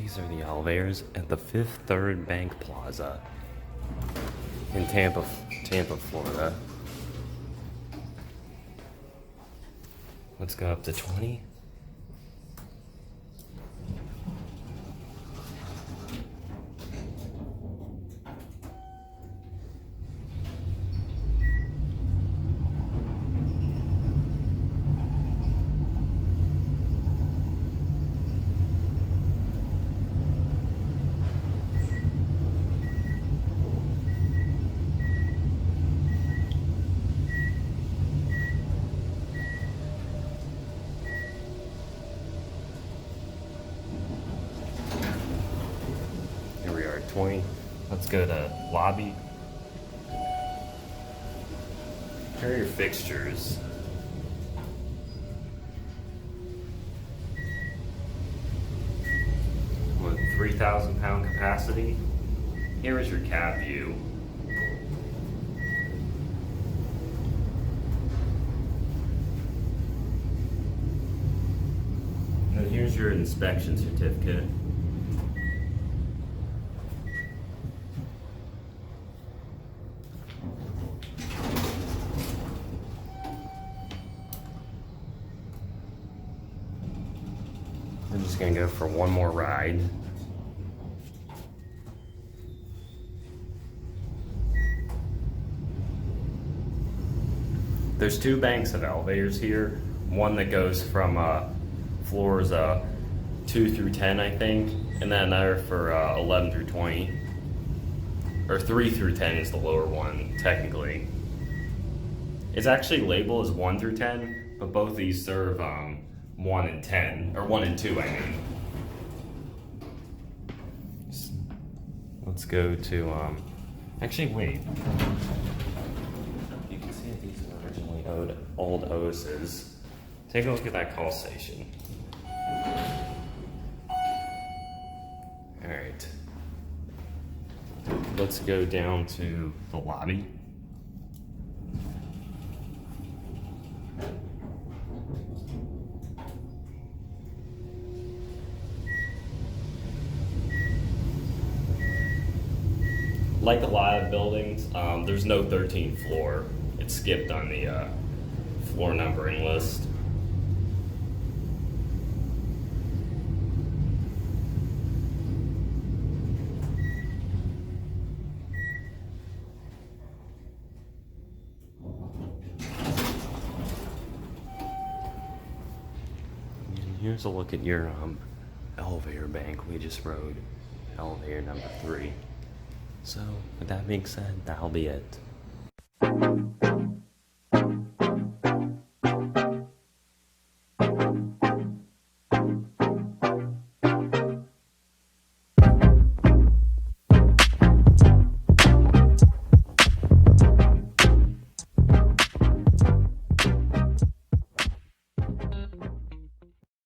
These are the elevators at the Fifth Third Bank Plaza in Tampa, Florida. Let's go up to 20. Here we are at 20. Let's go to lobby. Here are your fixtures. With 3,000 pound capacity. Here is your cab view. And here's your inspection certificate. I'm just gonna go for one more ride. There's two banks of elevators here. One that goes from floors 2 through 10, I think, and then another for 11 through 20. Or 3 through 10 is the lower one, technically. It's actually labeled as 1 through 10, but both of these serve 1 and 10, or 1 and 2, I mean. Let's go to, actually, wait. You can see that these are originally old Otis's. Take a look at that call station. All right. Let's go down to the lobby. Like a lot of buildings, there's no 13th floor. It's skipped on the floor numbering list. And here's a look at your elevator bank. We just rode elevator number 3. So, with that being said, that'll be it.